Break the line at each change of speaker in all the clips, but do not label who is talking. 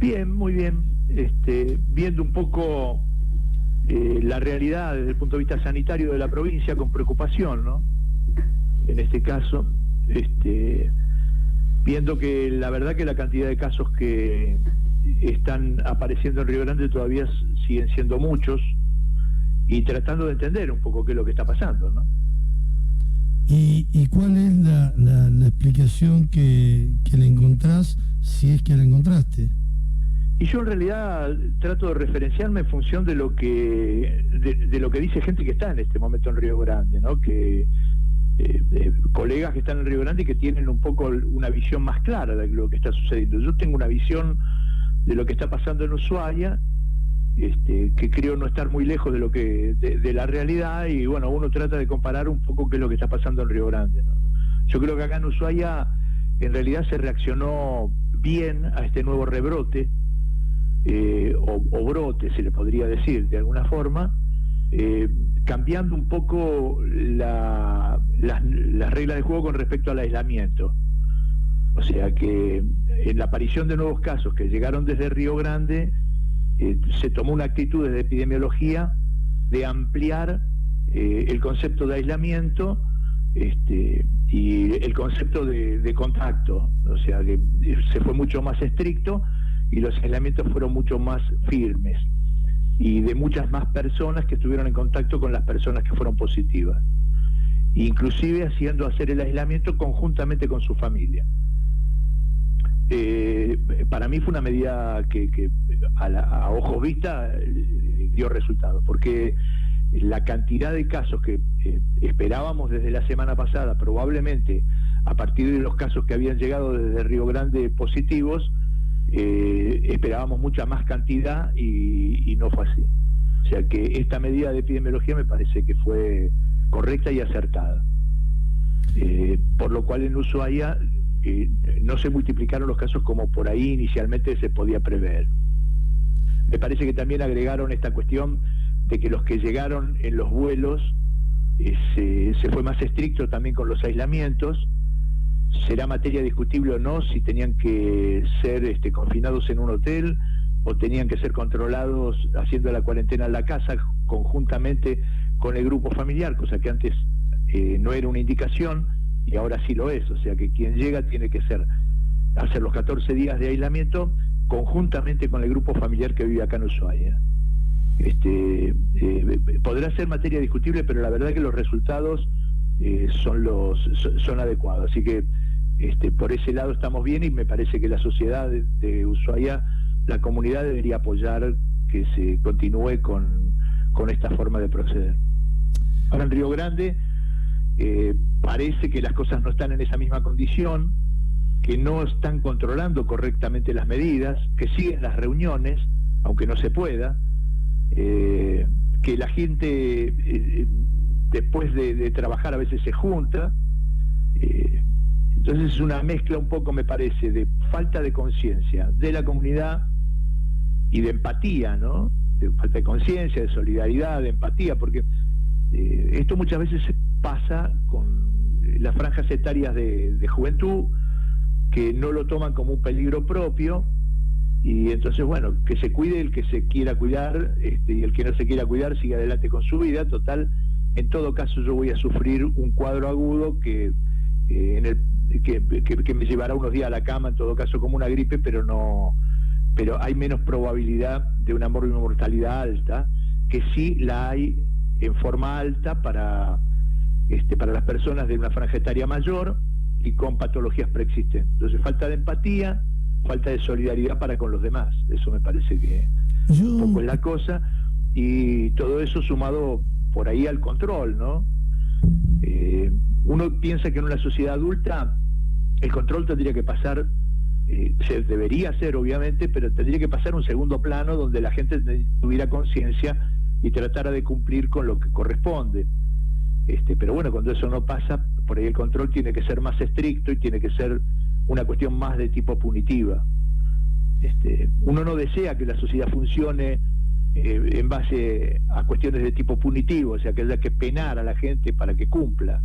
Bien, muy bien. Viendo un poco la realidad desde el punto de vista sanitario de la provincia con preocupación, ¿no? En este caso, viendo que la verdad que la cantidad de casos que están apareciendo en Río Grande todavía siguen siendo muchos, y tratando de entender un poco qué es lo que está pasando, ¿no?
¿Y cuál es la explicación que le encontrás, si es que la encontraste?
Y yo en realidad trato de referenciarme en función de lo que de lo que dice gente que está en este momento en Río Grande, ¿no? Que colegas que están en Río Grande y que tienen un poco una visión más clara de lo que está sucediendo. Yo tengo una visión de lo que está pasando en Ushuaia, que creo no estar muy lejos de lo que de la realidad, y bueno, uno trata de comparar un poco qué es lo que está pasando en Río Grande, ¿no? Yo creo que acá en Ushuaia en realidad se reaccionó bien a este nuevo rebrote, o brote se le podría decir de alguna forma, cambiando un poco las reglas de juego con respecto al aislamiento. O sea que en la aparición de nuevos casos que llegaron desde Río Grande, se tomó una actitud desde epidemiología de ampliar el concepto de aislamiento y el concepto de contacto. O sea que se fue mucho más estricto y los aislamientos fueron mucho más firmes, y de muchas más personas que estuvieron en contacto con las personas que fueron positivas, inclusive hacer el aislamiento conjuntamente con su familia. Para mí fue una medida que a ojos vista dio resultado, porque la cantidad de casos que esperábamos desde la semana pasada, probablemente a partir de los casos que habían llegado desde Río Grande positivos, esperábamos mucha más cantidad y no fue así. O sea que esta medida de epidemiología me parece que fue correcta y acertada, por lo cual en Ushuaia no se multiplicaron los casos como por ahí inicialmente se podía prever. Me parece que también agregaron esta cuestión de que los que llegaron en los vuelos, se fue más estricto también con los aislamientos. Será materia discutible o no si tenían que ser confinados en un hotel o tenían que ser controlados haciendo la cuarentena en la casa conjuntamente con el grupo familiar, cosa que antes no era una indicación y ahora sí lo es. O sea que quien llega tiene que hacer los 14 días de aislamiento conjuntamente con el grupo familiar que vive acá en Ushuaia. Podrá ser materia discutible, pero la verdad que los resultados son adecuados. Así que por ese lado estamos bien, y me parece que la sociedad de Ushuaia, la comunidad, debería apoyar que se continúe con esta forma de proceder. Ahora en Río Grande parece que las cosas no están en esa misma condición, que no están controlando correctamente las medidas, que siguen las reuniones, aunque no se pueda, que la gente después de trabajar a veces se junta. Entonces es una mezcla un poco, me parece, de falta de conciencia de la comunidad y de empatía, ¿no? De falta de conciencia, de solidaridad, de empatía, porque esto muchas veces pasa con las franjas etarias de juventud, que no lo toman como un peligro propio, y entonces, bueno, que se cuide el que se quiera cuidar, y el que no se quiera cuidar sigue adelante con su vida. Total, en todo caso yo voy a sufrir un cuadro agudo que me llevará unos días a la cama, en todo caso como una gripe, pero hay menos probabilidad de una mortalidad alta, que sí la hay en forma alta para las personas de una franja etaria mayor y con patologías preexistentes. Entonces, falta de empatía, falta de solidaridad para con los demás. Eso me parece que un poco es la cosa, y todo eso sumado por ahí al control, ¿no? Uno piensa que en una sociedad adulta el control tendría que pasar, se debería hacer obviamente, pero tendría que pasar a un segundo plano donde la gente tuviera conciencia y tratara de cumplir con lo que corresponde. Pero bueno, cuando eso no pasa, por ahí el control tiene que ser más estricto y tiene que ser una cuestión más de tipo punitiva. Uno no desea que la sociedad funcione en base a cuestiones de tipo punitivo, o sea, que haya que penar a la gente para que cumpla.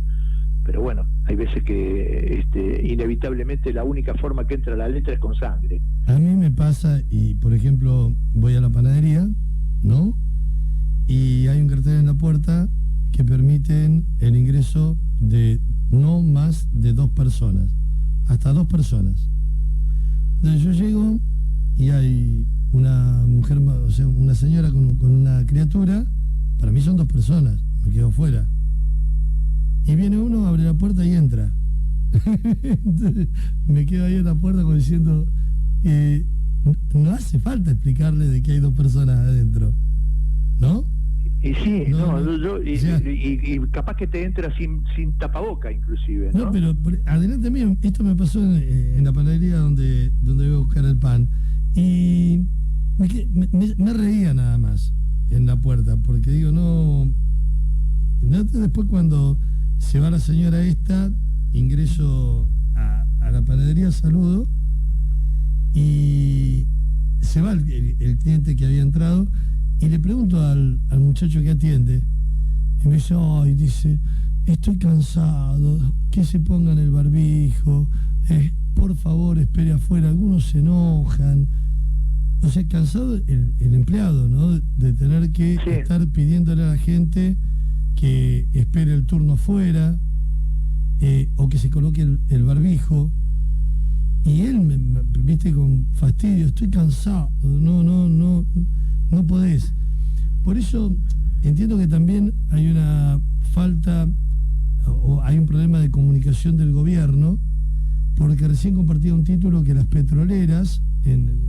pero bueno, hay veces que inevitablemente la única forma que entra la letra es con sangre.
A mí me pasa, y por ejemplo, voy a la panadería, ¿no? Y hay un cartel en la puerta que permiten el ingreso de no más de 2 personas, hasta 2 personas. Entonces yo llego y hay una mujer, o sea, una señora con una criatura, para mí son 2 personas, me quedo fuera. Y viene uno, abre la puerta y entra. Entonces, me quedo ahí en la puerta como diciendo, no hace falta explicarle de que hay 2 personas adentro, ¿no?
Y sí,
Ya.
y capaz que te entra sin tapaboca inclusive, ¿no?
No, pero adelante mío, esto me pasó en la panadería donde voy a buscar el pan. Y me reía nada más en la puerta, porque digo, no, después cuando se va la señora esta, ingreso a la panadería, saludo, y se va el cliente que había entrado, y le pregunto al muchacho que atiende, y me dice, ay, dice, estoy cansado, que se pongan el barbijo, por favor espere afuera, algunos se enojan. O sea, cansado el empleado, ¿no? De tener que estar pidiéndole a la gente que espere el turno afuera, o que se coloque el barbijo. Y él viste, con fastidio, estoy cansado, no podés. Por eso entiendo que también hay una falta, o hay un problema de comunicación del gobierno, porque recién compartía un título que las petroleras en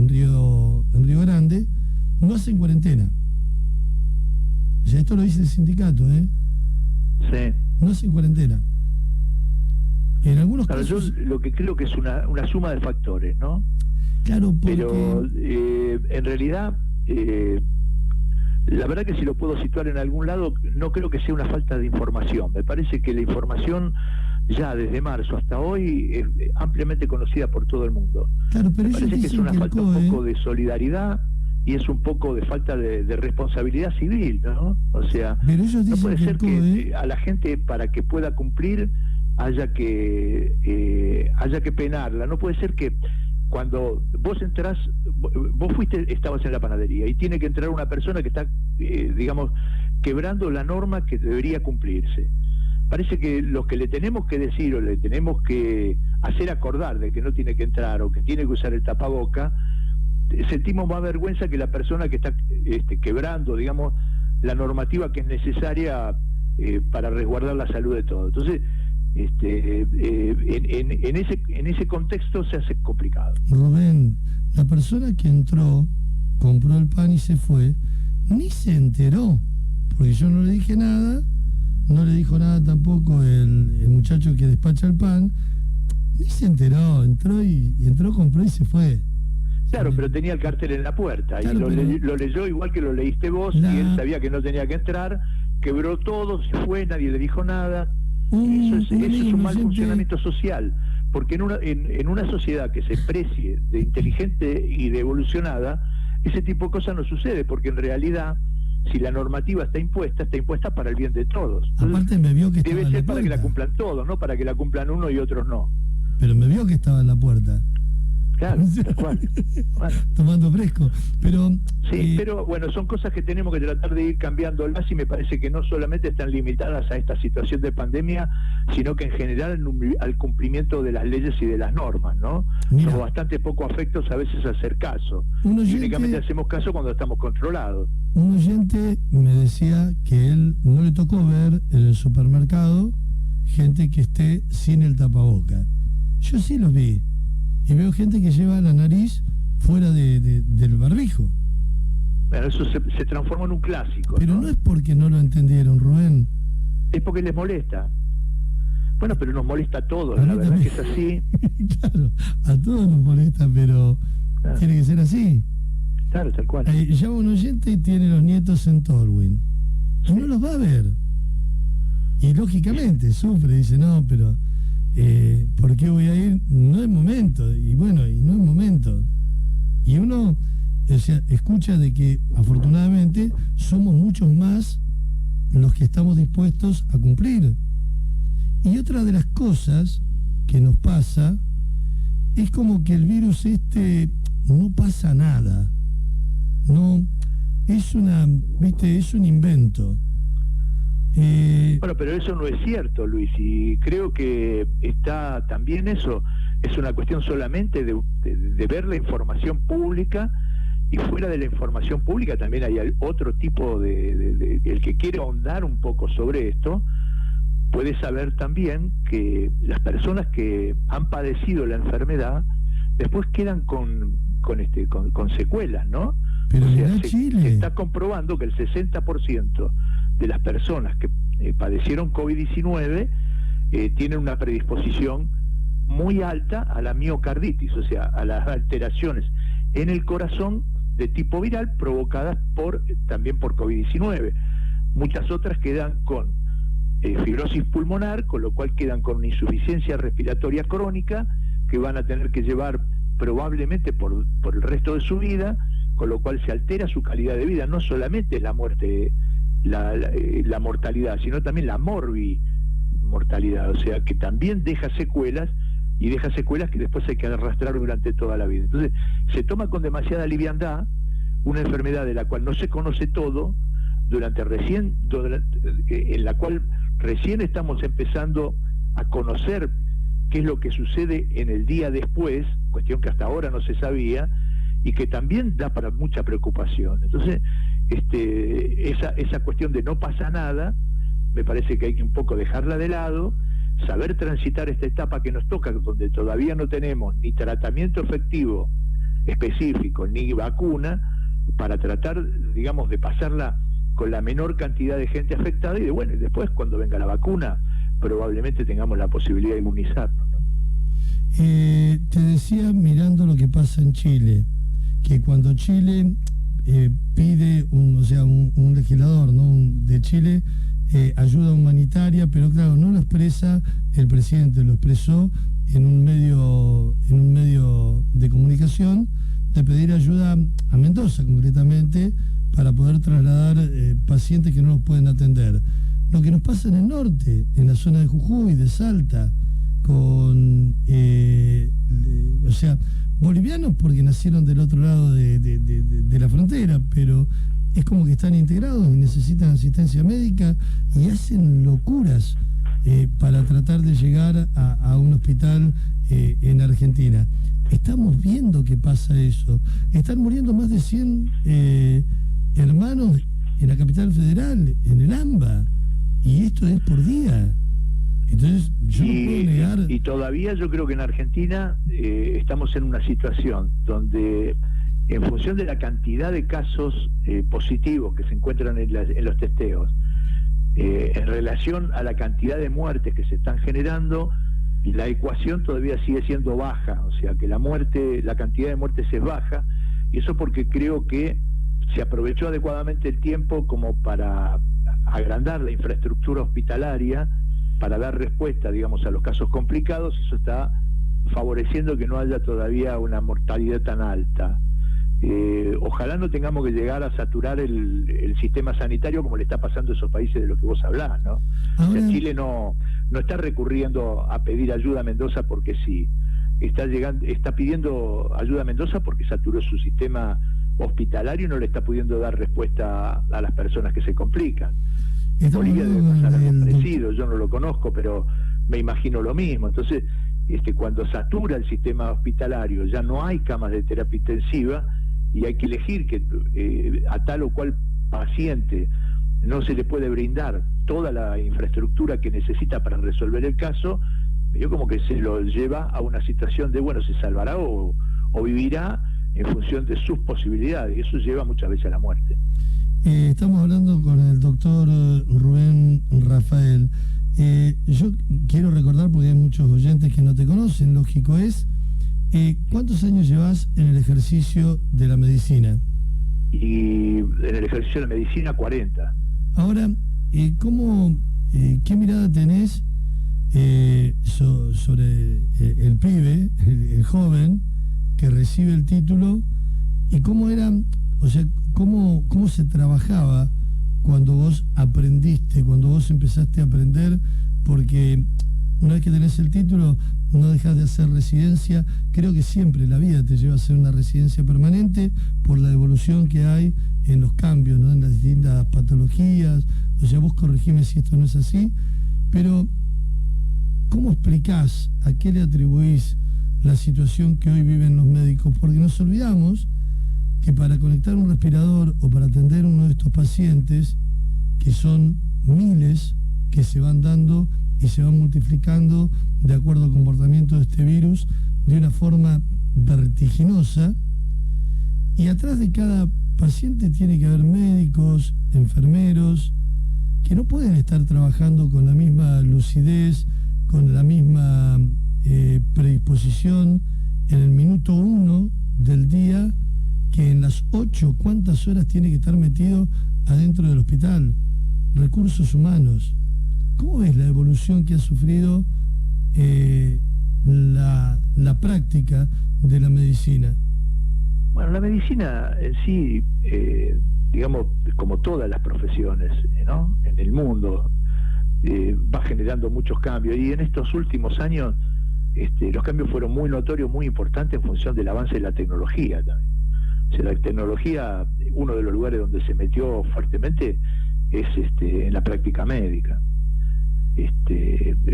Río Grande no hacen cuarentena. O sea, esto lo dice el sindicato,
Sí.
No hacen cuarentena. En algunos
casos... Yo lo que creo que es una suma de factores, ¿no?
Claro, porque...
Pero en realidad, la verdad que si lo puedo situar en algún lado, no creo que sea una falta de información. Me parece que la información ya desde marzo hasta hoy es ampliamente conocida por todo el mundo.
Claro, pero
me parece que es una falta un poco de solidaridad y es un poco de falta de responsabilidad civil, ¿no? O sea, no puede ser que a la gente, para que pueda cumplir, haya que penarla. No puede ser que cuando vos entrás, vos estabas en la panadería y tiene que entrar una persona que está, digamos, quebrando la norma que debería cumplirse. Parece que los que le tenemos que decir o le tenemos que hacer acordar de que no tiene que entrar o que tiene que usar el tapaboca, sentimos más vergüenza que la persona que está quebrando, digamos, la normativa que es necesaria para resguardar la salud de todos. Entonces, en ese contexto se hace complicado.
Rubén, la persona que entró, compró el pan y se fue, ni se enteró, porque yo no le dije nada. No le dijo nada tampoco el muchacho que despacha el pan, ni se enteró, entró, compró y se fue.
Claro, pero tenía el cartel en la puerta, claro, y lo leyó igual que lo leíste vos, y él sabía que no tenía que entrar, quebró todo, se fue, nadie le dijo nada. Eso es un mal funcionamiento social, porque en una sociedad que se precie de inteligente y de evolucionada, ese tipo de cosas no sucede, porque en realidad, si la normativa está impuesta para el bien de todos. Entonces,
aparte me vio que estaba
debe ser para que la cumplan todos, no para que la cumplan uno y otros no.
Pero me vio que estaba en la puerta.
Claro, tal cual. Bueno.
Tomando fresco. Pero
pero bueno, son cosas que tenemos que tratar de ir cambiándolas, y me parece que no solamente están limitadas a esta situación de pandemia, sino que en general al cumplimiento de las leyes y de las normas, ¿no? Mira, somos bastante poco afectos a veces a hacer caso. Y únicamente hacemos caso cuando estamos controlados.
Un oyente me decía que él no le tocó ver en el supermercado gente que esté sin el tapaboca. Yo sí los vi. Y veo gente que lleva la nariz fuera del barbijo.
Bueno, eso se transforma en un clásico.
Pero no es porque no lo entendieron, Rubén.
Es porque les molesta. Bueno, pero nos molesta a todos, la verdad que es así.
Claro, a todos nos molesta, pero claro, tiene que ser así.
Claro, tal cual.
Llama un oyente y tiene los nietos en Tolwyn. Y no los va a ver. Y lógicamente sufre, dice, no, pero... ¿por qué voy a ir? No es momento. Y bueno, y no es momento. Y uno, o sea, escucha de que afortunadamente somos muchos más los que estamos dispuestos a cumplir. Y otra de las cosas que nos pasa es como que el virus no pasa nada. No, es un invento.
Bueno, pero eso no es cierto, Luis, y creo que está también eso, es una cuestión solamente de ver la información pública, y fuera de la información pública también hay otro tipo el que quiere ahondar un poco sobre esto, puede saber también que las personas que han padecido la enfermedad después quedan con secuelas, ¿no?
Pero
o sea,
Chile
se está comprobando que el 60% de las personas que padecieron COVID-19 tienen una predisposición muy alta a la miocarditis, o sea, a las alteraciones en el corazón de tipo viral provocadas también por COVID-19. Muchas otras quedan con fibrosis pulmonar, con lo cual quedan con una insuficiencia respiratoria crónica que van a tener que llevar probablemente por el resto de su vida, con lo cual se altera su calidad de vida. No solamente es la muerte, la mortalidad, sino también la mortalidad, o sea que también deja secuelas, y deja secuelas que después hay que arrastrar durante toda la vida. Entonces se toma con demasiada liviandad una enfermedad de la cual no se conoce todo, en la cual recién estamos empezando a conocer qué es lo que sucede en el día después, cuestión que hasta ahora no se sabía, y que también da para mucha preocupación. Entonces, esa cuestión de no pasa nada, me parece que hay que un poco dejarla de lado, saber transitar esta etapa que nos toca, donde todavía no tenemos ni tratamiento efectivo específico, ni vacuna, para tratar, digamos, de pasarla con la menor cantidad de gente afectada, y después cuando venga la vacuna, probablemente tengamos la posibilidad de inmunizarnos, ¿no?
Te decía, mirando lo que pasa en Chile, que cuando Chile pide un legislador, ¿no?, de Chile, ayuda humanitaria, pero claro, no lo expresa el presidente, lo expresó en un medio de comunicación, de pedir ayuda a Mendoza concretamente, para poder trasladar pacientes que no los pueden atender. Lo que nos pasa en el norte, en la zona de Jujuy, de Salta, con bolivianos porque nacieron del otro lado de la frontera, pero es como que están integrados y necesitan asistencia médica y hacen locuras para tratar de llegar a un hospital en Argentina. Estamos viendo que pasa eso. Están muriendo más de 100 hermanos en la capital federal, en el AMBA, y esto es por día. Entonces yo no puedo negar.
Y todavía yo creo que en Argentina estamos en una situación donde, en función de la cantidad de casos positivos que se encuentran en los testeos, en relación a la cantidad de muertes que se están generando, la ecuación todavía sigue siendo baja, o sea que la cantidad de muertes es baja, y eso porque creo que se aprovechó adecuadamente el tiempo como para agrandar la infraestructura hospitalaria, para dar respuesta, digamos, a los casos complicados. Eso está favoreciendo que no haya todavía una mortalidad tan alta. Ojalá no tengamos que llegar a saturar el sistema sanitario como le está pasando a esos países de los que vos hablás, ¿no? O sea, Chile no está recurriendo a pedir ayuda a Mendoza porque sí, está pidiendo ayuda a Mendoza porque saturó su sistema hospitalario y no le está pudiendo dar respuesta a las personas que se complican. Bolivia debe pasar algo parecido, yo no lo conozco, pero me imagino lo mismo. Entonces, cuando satura el sistema hospitalario, ya no hay camas de terapia intensiva y hay que elegir que a tal o cual paciente no se le puede brindar toda la infraestructura que necesita para resolver el caso, yo como que se lo lleva a una situación de, se salvará o vivirá en función de sus posibilidades, y eso lleva muchas veces a la muerte.
Estamos hablando con el doctor Rubén Rafael. Yo quiero recordar, porque hay muchos oyentes que no te conocen, lógico es, ¿cuántos años llevas en el ejercicio de la medicina?
Y en el ejercicio de la medicina, 40.
Ahora, ¿qué mirada tenés sobre el pibe, el joven, que recibe el título, y cómo se trabajaba cuando vos empezaste a aprender porque una vez que tenés el título no dejas de hacer residencia. Creo que siempre la vida te lleva a hacer una residencia permanente por la evolución que hay en los cambios, ¿no? En las distintas patologías. O sea, vos corregime si esto no es así, pero ¿cómo explicás, a qué le atribuís la situación que hoy viven los médicos? Porque nos olvidamos que para conectar un respirador o para atender uno de estos pacientes, que son miles que se van dando y se van multiplicando de acuerdo al comportamiento de este virus de una forma vertiginosa, y atrás de cada paciente tiene que haber médicos, enfermeros, que no pueden estar trabajando con la misma lucidez, con la misma predisposición en el minuto 1 del día que en las 8. ¿Cuántas horas tiene que estar metido adentro del hospital? Recursos humanos. ¿Cómo ves la evolución que ha sufrido la práctica de la medicina?
Bueno, la medicina en sí, digamos, como todas las profesiones, ¿no?, en el mundo, va generando muchos cambios, y en estos últimos años los cambios fueron muy notorios, muy importantes en función del avance de la tecnología también. O sea, la tecnología, uno de los lugares donde se metió fuertemente es en la práctica médica.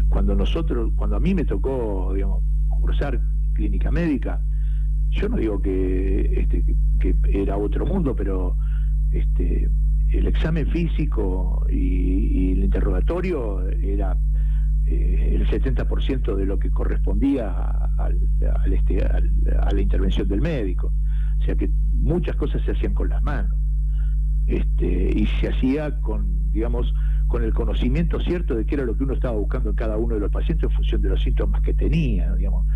Cuando a mí me tocó, digamos, cursar clínica médica, yo no digo que era otro mundo, pero el examen físico y el interrogatorio era el 70% de lo que correspondía a la intervención del médico. O sea que muchas cosas se hacían con las manos, y se hacía con, digamos, con el conocimiento cierto de qué era lo que uno estaba buscando en cada uno de los pacientes en función de los síntomas que tenía, digamos.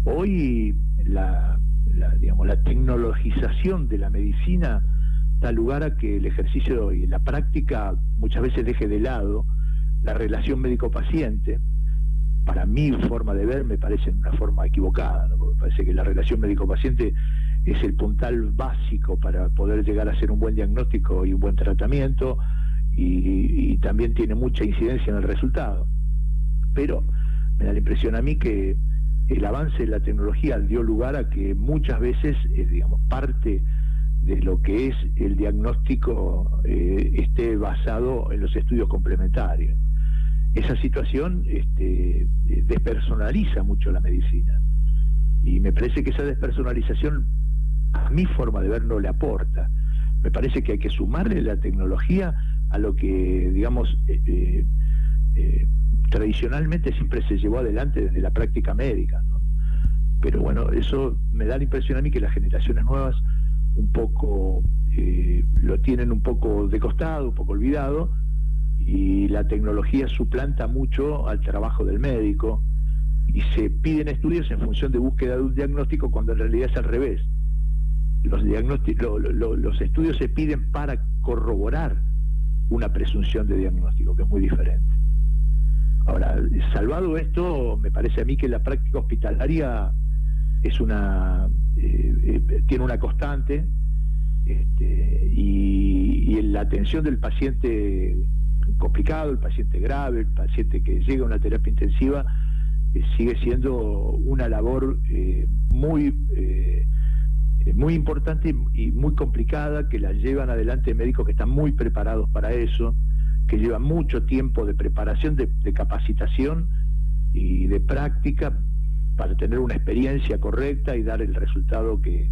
Hoy la tecnologización de la medicina da lugar a que el ejercicio y la práctica muchas veces deje de lado la relación médico-paciente. Para mi forma de ver, me parece una forma equivocada, ¿no? Porque parece que la relación médico-paciente es el puntal básico para poder llegar a hacer un buen diagnóstico y un buen tratamiento, y también tiene mucha incidencia en el resultado. Pero me da la impresión a mí que el avance de la tecnología dio lugar a que muchas veces, digamos, parte de lo que es el diagnóstico esté basado en los estudios complementarios. Esa situación despersonaliza mucho la medicina, y me parece que esa despersonalización, a mi forma de ver, no le aporta. Me parece que hay que sumarle la tecnología a lo que, digamos, tradicionalmente siempre se llevó adelante desde la práctica médica, ¿no? Pero bueno, eso me da la impresión a mí que las generaciones nuevas un poco lo tienen un poco de costado, un poco olvidado, y la tecnología suplanta mucho al trabajo del médico, y se piden estudios en función de búsqueda de un diagnóstico, cuando en realidad es al revés. Los estudios se piden para corroborar una presunción de diagnóstico, que es muy diferente. Ahora, salvado esto, me parece a mí que la práctica hospitalaria es tiene una constante, y la atención del paciente complicado, el paciente grave, el paciente que llega a una terapia intensiva, sigue siendo una labor muy importante y muy complicada, que la llevan adelante médicos que están muy preparados para eso, que llevan mucho tiempo de preparación, de capacitación y de práctica para tener una experiencia correcta y dar el resultado que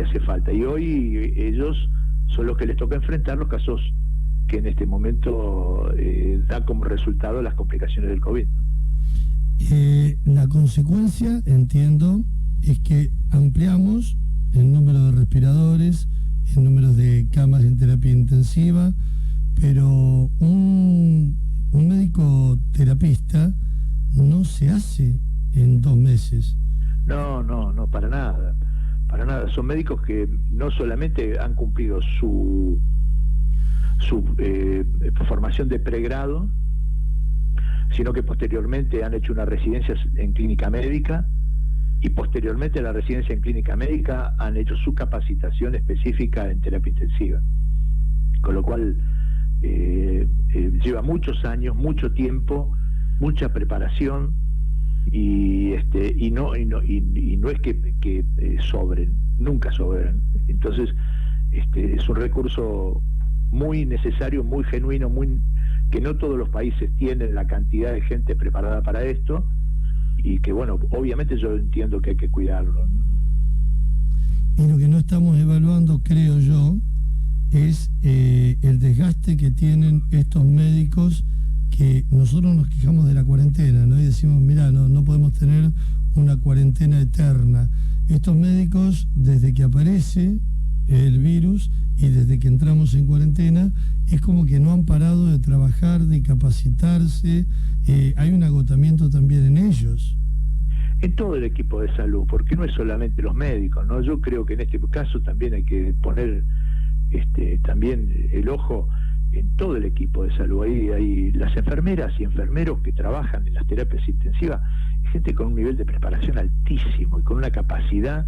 hace falta. Y hoy ellos son los que les toca enfrentar los casos que en este momento da como resultado las complicaciones del COVID, ¿no?
La consecuencia, entiendo, es que ampliamos el número de respiradores, el número de camas en terapia intensiva, pero un médico terapista no se hace en 2 meses.
No, para nada. Son médicos que no solamente han cumplido su formación de pregrado, sino que posteriormente han hecho una residencia en clínica médica, y posteriormente a la residencia en clínica médica han hecho su capacitación específica en terapia intensiva. Con lo cual, lleva muchos años, mucho tiempo, mucha preparación, y no es que sobren, nunca sobran. Entonces es un recurso muy necesario, muy genuino, que no todos los países tienen la cantidad de gente preparada para esto, y que bueno, obviamente yo entiendo que hay que cuidarlo, ¿no?
Y lo que no estamos evaluando, creo yo, es el desgaste que tienen estos médicos, que nosotros nos quejamos de la cuarentena, ¿no? Y decimos, mira, no podemos tener una cuarentena eterna. Estos médicos, desde que aparece el virus y desde que entramos en cuarentena, es como que no han parado de trabajar, de capacitarse. Hay un agotamiento también en ellos.
En todo el equipo de salud, porque no es solamente los médicos, ¿no? Yo creo que en este caso también hay que poner también el ojo en todo el equipo de salud. Hay las enfermeras y enfermeros que trabajan en las terapias intensivas, gente con un nivel de preparación altísimo y con una capacidad,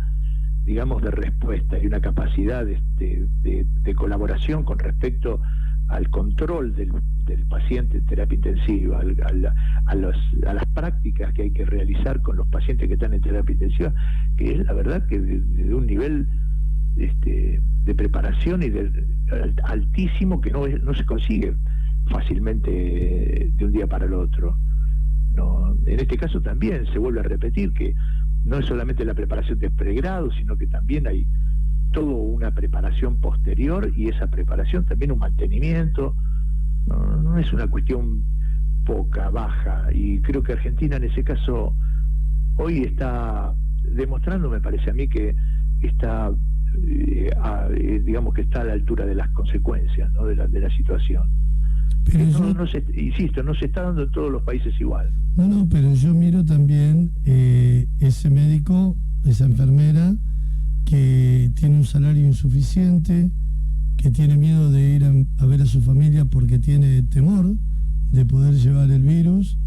digamos, de respuesta y una capacidad de colaboración con respecto al control del paciente en terapia intensiva, a las prácticas que hay que realizar con los pacientes que están en terapia intensiva, que es la verdad que de un nivel de preparación y altísimo, que no se consigue fácilmente de un día para el otro. No, en este caso también se vuelve a repetir que no es solamente la preparación de pregrado, sino que también hay toda una preparación posterior, y esa preparación también un mantenimiento. No es una cuestión poca, baja, y creo que Argentina en ese caso hoy está demostrando, me parece a mí, que está digamos que está a la altura de las consecuencias, ¿no? de la situación. Pero insisto, no se está dando en todos los países igual.
No, pero yo miro también ese médico, esa enfermera que tiene un salario insuficiente, que tiene miedo de ir a ver a su familia porque tiene temor de poder llevar el virus,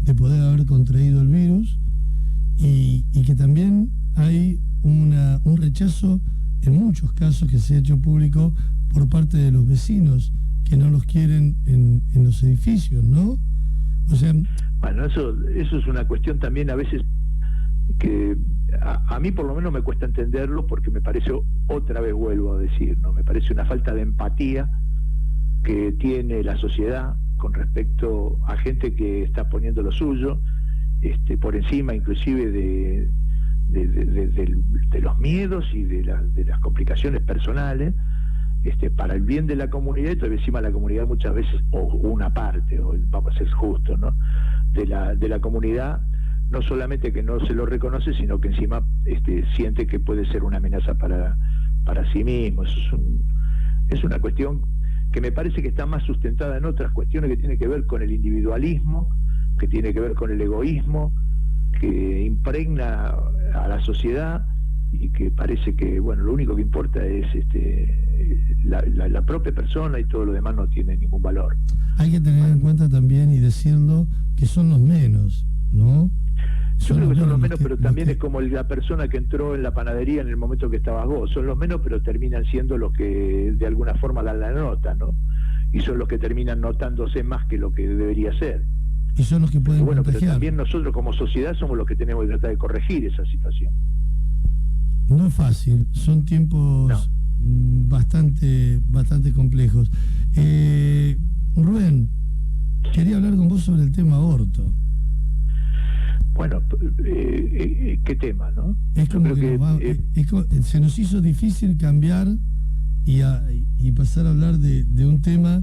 de poder haber contraído el virus, y que también hay un rechazo en muchos casos que se ha hecho público por parte de los vecinos, que no los quieren en los edificios, ¿no? O sea,
bueno, eso es una cuestión también a veces que a mí por lo menos me cuesta entenderlo, porque me parece, otra vez vuelvo a decir, ¿no? Me parece una falta de empatía que tiene la sociedad con respecto a gente que está poniendo lo suyo por encima inclusive de los miedos y de las complicaciones personales, para el bien de la comunidad, y todavía encima la comunidad muchas veces, o una parte, o vamos a ser justos, ¿no? de la comunidad, no solamente que no se lo reconoce, sino que encima siente que puede ser una amenaza para sí mismo. Eso es una cuestión que me parece que está más sustentada en otras cuestiones que tienen que ver con el individualismo, que tiene que ver con el egoísmo, que impregna a la sociedad, y que parece que, bueno, lo único que importa es la propia persona, y todo lo demás no tiene ningún valor.
Hay que tener en cuenta también y decirlo que son los menos, ¿no?
Yo creo que son los menos, pero también es como la persona que entró en la panadería en el momento que estabas vos. Son los menos, pero terminan siendo los que de alguna forma dan la nota, ¿no? Y son los que terminan notándose más que lo que debería ser.
Y son los que pueden contagiar.
Pero también nosotros como sociedad somos los que tenemos que tratar de corregir esa situación.
No es fácil, son tiempos bastante complejos. Rubén, quería hablar con vos sobre el tema aborto.
Bueno, ¿qué tema, no?
Es como que se nos hizo difícil cambiar y pasar a hablar de un tema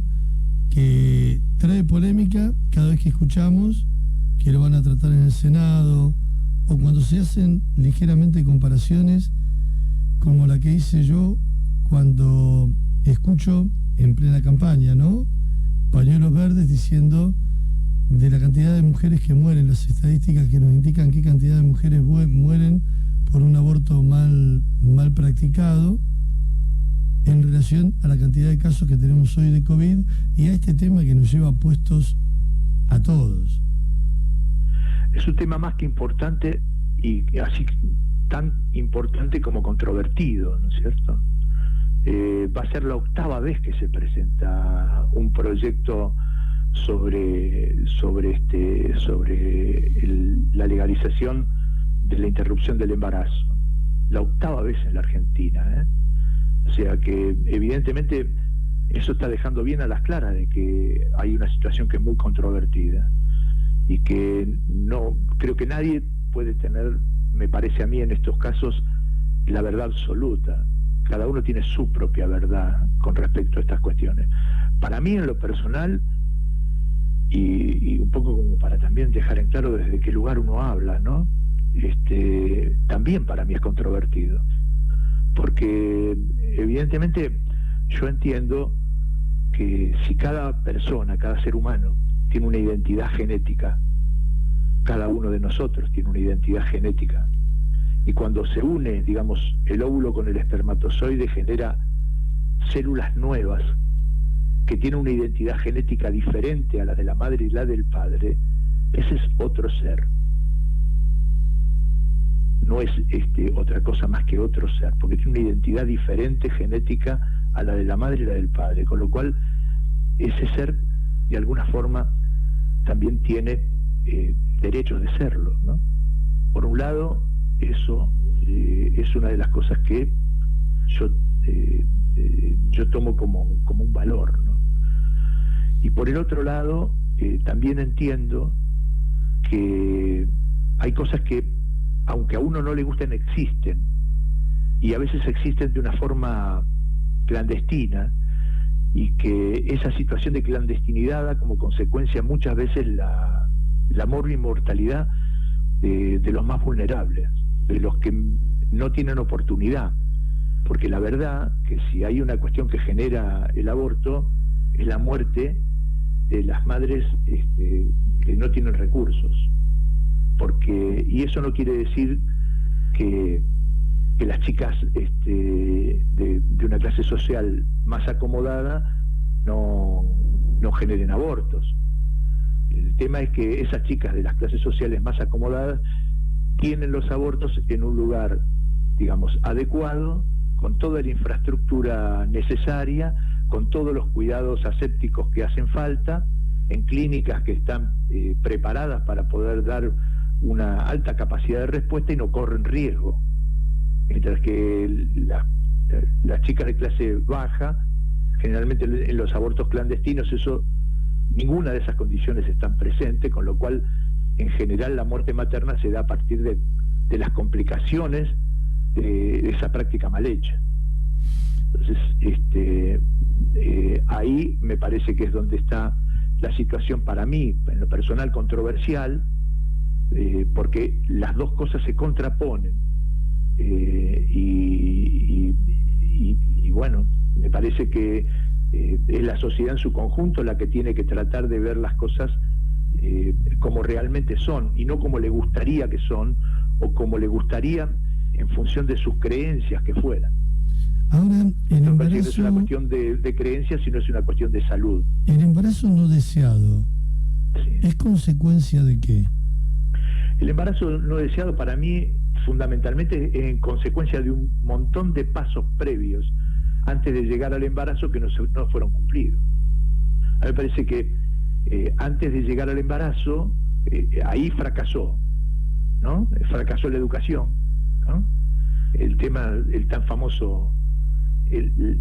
que trae polémica cada vez que escuchamos que lo van a tratar en el Senado, o cuando se hacen ligeramente comparaciones como la que hice yo cuando escucho en plena campaña, ¿no? Pañuelos verdes diciendo de la cantidad de mujeres que mueren, las estadísticas que nos indican qué cantidad de mujeres mueren por un aborto mal practicado, en relación a la cantidad de casos que tenemos hoy de COVID, y a este tema que nos lleva puestos a todos.
Es un tema más que importante, y así tan importante como controvertido, ¿no es cierto? Va a ser la 8ª vez que se presenta un proyecto sobre la legalización de la interrupción del embarazo. La 8ª vez en la Argentina, ¿eh? O sea que evidentemente eso está dejando bien a las claras de que hay una situación que es muy controvertida y que no creo que nadie puede tener, me parece a mí en estos casos, la verdad absoluta. Cada uno tiene su propia verdad con respecto a estas cuestiones. Para mí, en lo personal, y un poco como para también dejar en claro desde qué lugar uno habla, ¿no? También para mí es controvertido, porque evidentemente yo entiendo que si cada persona, cada ser humano tiene una identidad genética, cada uno de nosotros tiene una identidad genética, y cuando se une, digamos, el óvulo con el espermatozoide genera células nuevas que tienen una identidad genética diferente a la de la madre y la del padre, ese es otro ser. No es otra cosa más que otro ser, porque tiene una identidad diferente genética a la de la madre y la del padre, con lo cual ese ser de alguna forma también tiene derechos de serlo, ¿no? Por un lado, eso es una de las cosas que yo tomo como un valor, ¿no? Y por el otro lado, también entiendo que hay cosas que, aunque a uno no le gusten, existen, y a veces existen de una forma clandestina, y que esa situación de clandestinidad da como consecuencia muchas veces la mortalidad de los más vulnerables, de los que no tienen oportunidad, porque la verdad que si hay una cuestión que genera el aborto es la muerte de las madres que no tienen recursos, y eso no quiere decir que las chicas de una clase social más acomodada no generen abortos. El tema es que esas chicas de las clases sociales más acomodadas tienen los abortos en un lugar, digamos, adecuado, con toda la infraestructura necesaria, con todos los cuidados asépticos que hacen falta, en clínicas que están preparadas para poder dar una alta capacidad de respuesta y no corren riesgo. Mientras que las chicas de clase baja, generalmente en los abortos clandestinos, ninguna de esas condiciones están presentes, con lo cual en general la muerte materna se da a partir de las complicaciones de esa práctica mal hecha. Entonces, ahí me parece que es donde está la situación para mí, en lo personal, controversial, porque las dos cosas se contraponen, y bueno, me parece que es la sociedad en su conjunto la que tiene que tratar de ver las cosas como realmente son, y no como le gustaría que son, o como le gustaría en función de sus creencias que fueran.
Ahora, el embarazo...
No es una cuestión de creencias, sino es una cuestión de salud.
El embarazo no deseado, sí, ¿es consecuencia de qué?
El embarazo no deseado para mí fundamentalmente es en consecuencia de un montón de pasos previos antes de llegar al embarazo que no fueron cumplidos. A mí me parece que antes de llegar al embarazo, ahí fracasó, ¿no? Fracasó la educación, ¿no?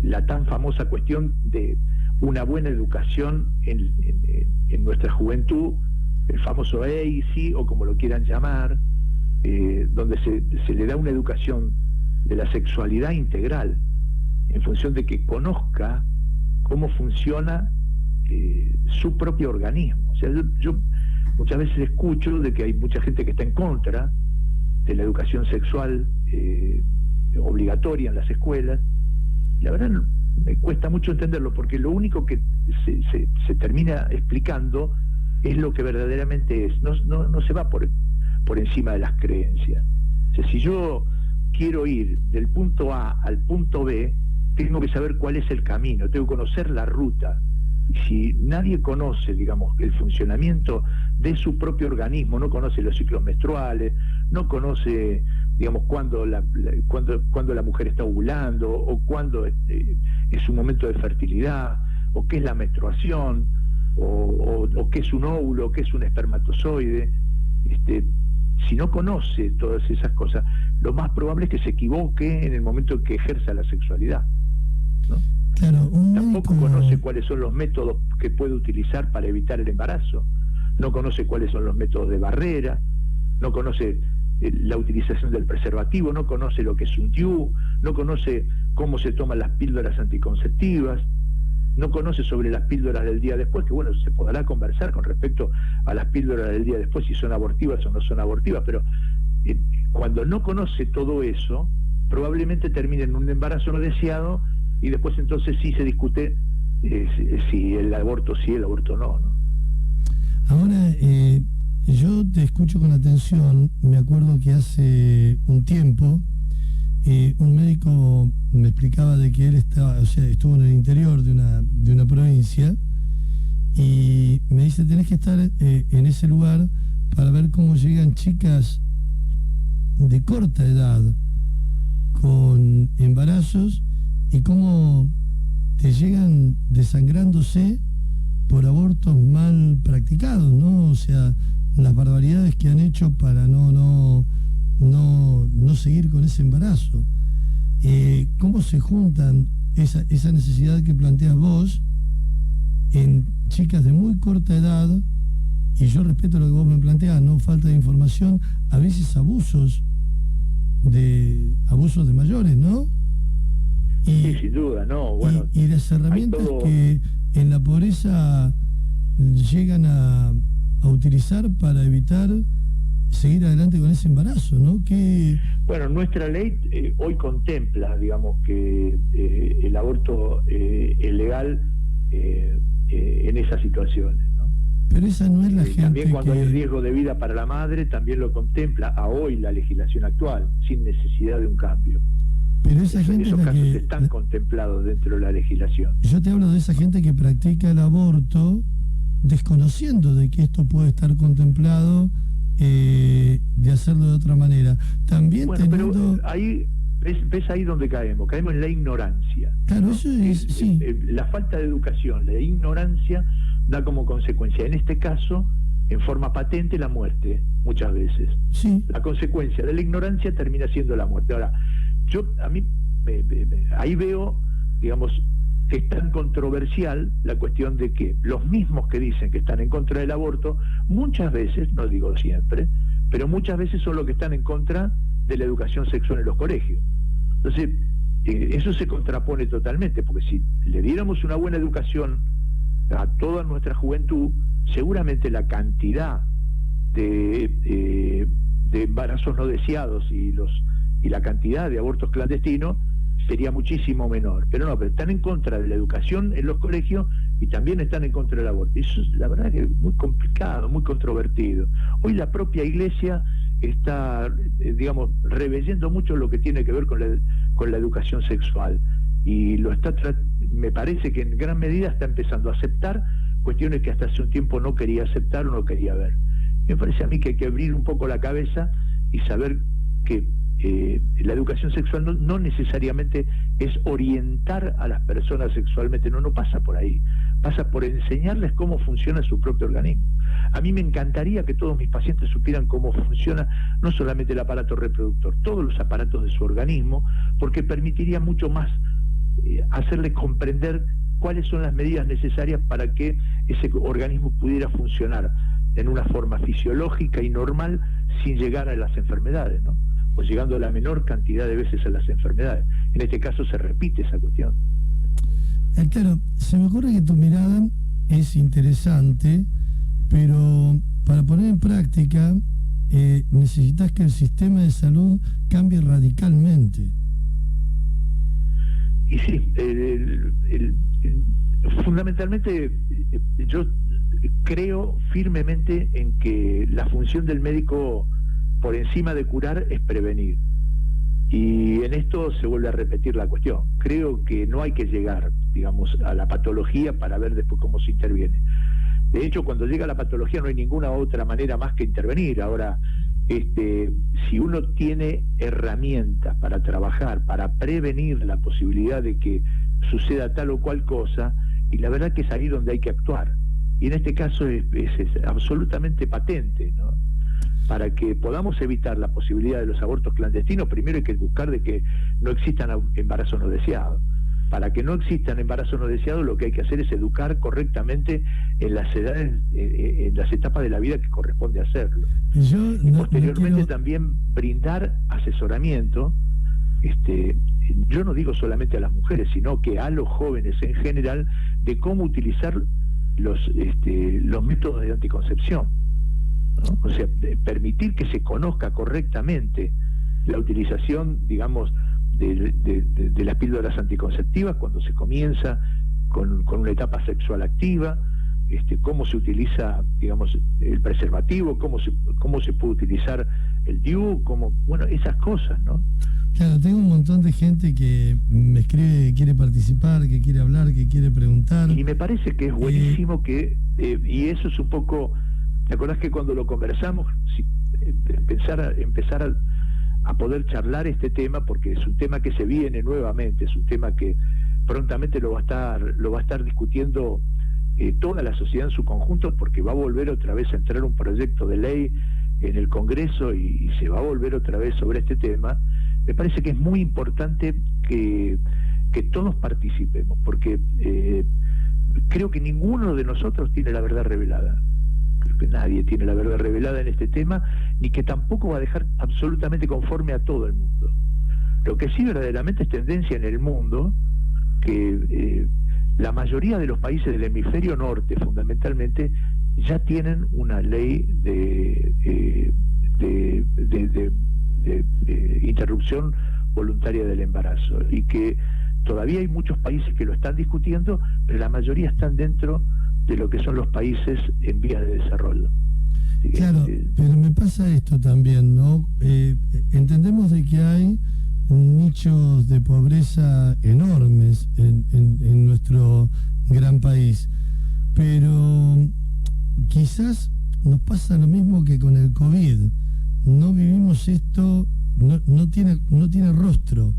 La tan famosa cuestión de una buena educación en nuestra juventud, el famoso EISI, o como lo quieran llamar, donde se le da una educación de la sexualidad integral, en función de que conozca cómo funciona su propio organismo. O sea, yo muchas veces escucho de que hay mucha gente que está en contra de la educación sexual obligatoria en las escuelas. La verdad me cuesta mucho entenderlo, porque lo único que se termina explicando es lo que verdaderamente es. No se va por encima de las creencias. O sea, si yo quiero ir del punto A al punto B, tengo que saber cuál es el camino, tengo que conocer la ruta. Y si nadie conoce, digamos, el funcionamiento de su propio organismo, no conoce los ciclos menstruales, no conoce digamos, cuando la mujer está ovulando, o cuando es un momento de fertilidad, o qué es la menstruación, o qué es un óvulo, o qué es un espermatozoide. Si no conoce todas esas cosas, lo más probable es que se equivoque en el momento en que ejerza la sexualidad, ¿no?
Claro,
Tampoco conoce cuáles son los métodos que puede utilizar para evitar el embarazo, no conoce cuáles son los métodos de barrera, no conoce la utilización del preservativo, no conoce lo que es un DIU, no conoce cómo se toman las píldoras anticonceptivas, no conoce sobre las píldoras del día después, que bueno, se podrá conversar con respecto a las píldoras del día después, si son abortivas o no son abortivas, pero cuando no conoce todo eso, probablemente termine en un embarazo no deseado, y después entonces sí se discute si el aborto sí, el aborto no, ¿no?
Ahora, yo te escucho con atención. Me acuerdo que hace un tiempo un médico me explicaba de que él estuvo en el interior de una provincia, y me dice: tenés que estar en ese lugar para ver cómo llegan chicas de corta edad con embarazos y cómo te llegan desangrándose por abortos mal practicados, ¿no? O sea, las barbaridades que han hecho para no seguir con ese embarazo. ¿Cómo se juntan esa necesidad que planteas vos en chicas de muy corta edad? Y yo respeto lo que vos me planteás, no falta de información, a veces abusos de mayores, ¿no?
Sí, sin duda, ¿no? Bueno,
y las herramientas que en la pobreza llegan a utilizar para evitar seguir adelante con ese embarazo, ¿no?
Bueno, nuestra ley hoy contempla, digamos, que el aborto es legal en esas situaciones, ¿no?
Pero esa no es la gente
también cuando hay riesgo de vida para la madre, también lo contempla a hoy la legislación actual, sin necesidad de un cambio.
Pero esa gente
esos casos están contemplados dentro de la legislación.
Yo te hablo de esa gente que practica el aborto desconociendo de que esto puede estar contemplado, de hacerlo de otra manera. También
bueno, pero ahí ves ahí donde caemos en la ignorancia.
Claro,
¿no?
Eso es, sí.
La falta de educación, la ignorancia da como consecuencia, en este caso, en forma patente, la muerte, muchas veces.
Sí.
La consecuencia de la ignorancia termina siendo la muerte. Ahora, ahí veo, digamos, que es tan controversial la cuestión de que los mismos que dicen que están en contra del aborto, muchas veces, no digo siempre, pero muchas veces son los que están en contra de la educación sexual en los colegios. Entonces, eso se contrapone totalmente, porque si le diéramos una buena educación a toda nuestra juventud, seguramente la cantidad de embarazos no deseados y la cantidad de abortos clandestinos sería muchísimo menor. Pero están en contra de la educación en los colegios y también están en contra del aborto. Eso es, la verdad, que es muy complicado, muy controvertido. Hoy la propia Iglesia está, digamos, reveyendo mucho lo que tiene que ver con la educación sexual, y me parece que en gran medida está empezando a aceptar cuestiones que hasta hace un tiempo no quería aceptar o no quería ver. Me parece a mí que hay que abrir un poco la cabeza y saber que la educación sexual no necesariamente es orientar a las personas sexualmente, no pasa por ahí, pasa por enseñarles cómo funciona su propio organismo. A mí me encantaría que todos mis pacientes supieran cómo funciona no solamente el aparato reproductor, todos los aparatos de su organismo, porque permitiría mucho más hacerles comprender cuáles son las medidas necesarias para que ese organismo pudiera funcionar en una forma fisiológica y normal sin llegar a las enfermedades, ¿no? O llegando a la menor cantidad de veces a las enfermedades. En este caso se repite esa cuestión.
Claro, se me ocurre que tu mirada es interesante, pero para poner en práctica necesitas que el sistema de salud cambie radicalmente.
Y sí, fundamentalmente yo creo firmemente en que la función del médico, por encima de curar, es prevenir. Y en esto se vuelve a repetir la cuestión. Creo que no hay que llegar, digamos, a la patología para ver después cómo se interviene. De hecho, cuando llega la patología no hay ninguna otra manera más que intervenir. Ahora, si uno tiene herramientas para trabajar, para prevenir la posibilidad de que suceda tal o cual cosa, y la verdad que es ahí donde hay que actuar. Y en este caso es absolutamente patente, ¿no? Para que podamos evitar la posibilidad de los abortos clandestinos, primero hay que buscar de que no existan embarazos no deseados. Para que no existan embarazos no deseados, lo que hay que hacer es educar correctamente en las edades, en las etapas de la vida que corresponde hacerlo. Y posteriormente también brindar asesoramiento, yo no digo solamente a las mujeres, sino que a los jóvenes en general, de cómo utilizar los métodos de anticoncepción, ¿no? O sea, permitir que se conozca correctamente la utilización, digamos, de las píldoras anticonceptivas cuando se comienza con una etapa sexual activa, cómo se utiliza, digamos, el preservativo, cómo se puede utilizar el DIU, bueno, esas cosas, ¿no?
Claro, tengo un montón de gente que me escribe, que quiere participar, que quiere hablar, que quiere preguntar.
Y me parece que es buenísimo y eso es un poco, ¿te acordás que cuando lo conversamos, empezar a poder charlar este tema, porque es un tema que se viene nuevamente, es un tema que prontamente lo va a estar discutiendo toda la sociedad en su conjunto, porque va a volver otra vez a entrar un proyecto de ley en el Congreso y se va a volver otra vez sobre este tema. Me parece que es muy importante que todos participemos, porque creo que ninguno de nosotros tiene la verdad revelada. Creo que nadie tiene la verdad revelada en este tema, ni que tampoco va a dejar absolutamente conforme a todo el mundo. Lo que sí verdaderamente es tendencia en el mundo, que la mayoría de los países del hemisferio norte, fundamentalmente, ya tienen una ley de interrupción voluntaria del embarazo, y que todavía hay muchos países que lo están discutiendo, pero la mayoría están dentro de lo que son los países en vías de desarrollo.
Claro, pero me pasa esto también, ¿no? Entendemos de que hay nichos de pobreza enormes en nuestro gran país, pero quizás nos pasa lo mismo que con el COVID. No vivimos esto, no tiene rostro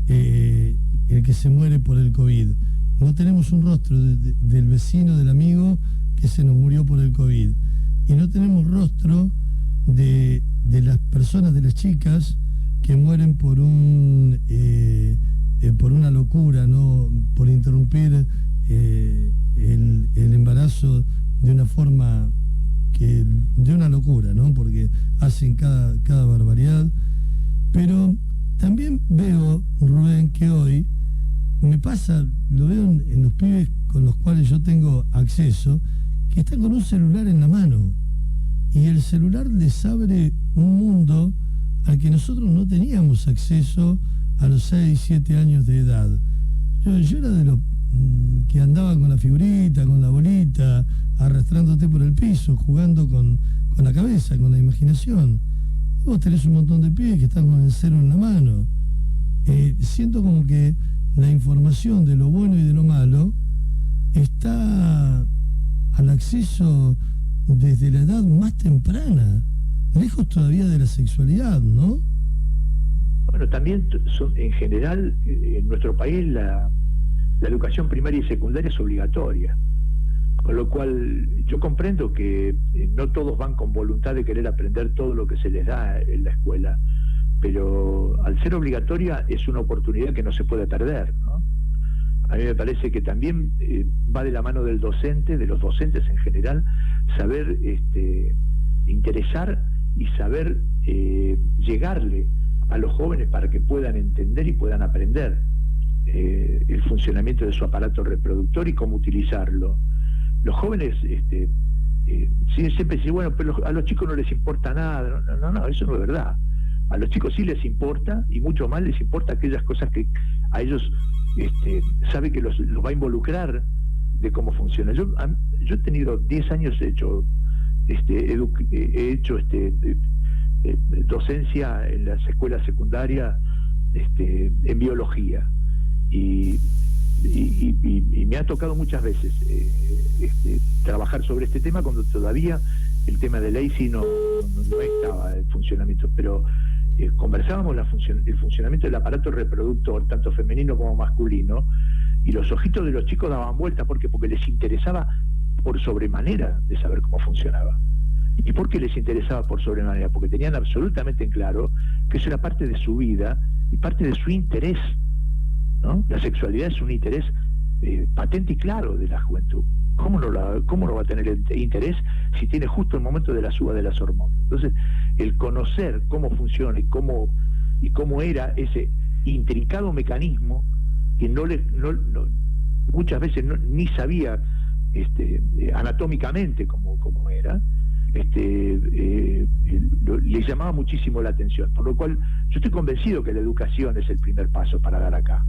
el que se muere por el COVID. No tenemos un rostro del vecino, del amigo que se nos murió por el COVID. Y no tenemos rostro de las personas, de las chicas que mueren por una locura, ¿no? Por interrumpir el embarazo de una forma de una locura, ¿no? Porque hacen cada barbaridad. Pero también veo, Rubén, que hoy me pasa, lo veo en los pibes con los cuales yo tengo acceso, que están con un celular en la mano, y el celular les abre un mundo al que nosotros no teníamos acceso a los 6, 7 años de edad. Yo era de los que andaban con la figurita, con la bolita, arrastrándote por el piso, jugando con la cabeza, con la imaginación. Vos tenés un montón de pibes que están con el celu en la mano. Siento como que la información de lo bueno y de lo malo está al acceso desde la edad más temprana, lejos todavía de la sexualidad, ¿no?
Bueno, también en general en nuestro país la educación primaria y secundaria es obligatoria, con lo cual yo comprendo que no todos van con voluntad de querer aprender todo lo que se les da en la escuela, pero al ser obligatoria es una oportunidad que no se puede perder, ¿no? A mí me parece que también va de la mano del docente, de los docentes en general, saber interesar y saber llegarle a los jóvenes para que puedan entender y puedan aprender el funcionamiento de su aparato reproductor y cómo utilizarlo. Los jóvenes siempre dicen, bueno, pero a los chicos no les importa nada. No, eso no es verdad. A los chicos sí les importa, y mucho más les importa aquellas cosas que a ellos sabe que los va a involucrar de cómo funciona. Yo he tenido 10 años, he hecho docencia en las escuelas secundarias en biología, y me ha tocado muchas veces trabajar sobre este tema cuando todavía el tema de ley sí no estaba en funcionamiento, pero conversábamos el funcionamiento del aparato reproductor, tanto femenino como masculino, y los ojitos de los chicos daban vueltas. ¿Por qué? Porque les interesaba por sobremanera de saber cómo funcionaba. ¿Y por qué les interesaba por sobremanera? Porque tenían absolutamente en claro que eso era parte de su vida y parte de su interés, ¿no? La sexualidad es un interés patente y claro de la juventud. ¿Cómo no va a tener interés si tiene justo el momento de la suba de las hormonas? Entonces, el conocer cómo funciona y cómo era ese intrincado mecanismo que muchas veces ni sabía anatómicamente cómo era, le llamaba muchísimo la atención. Por lo cual, yo estoy convencido que la educación es el primer paso para dar acá.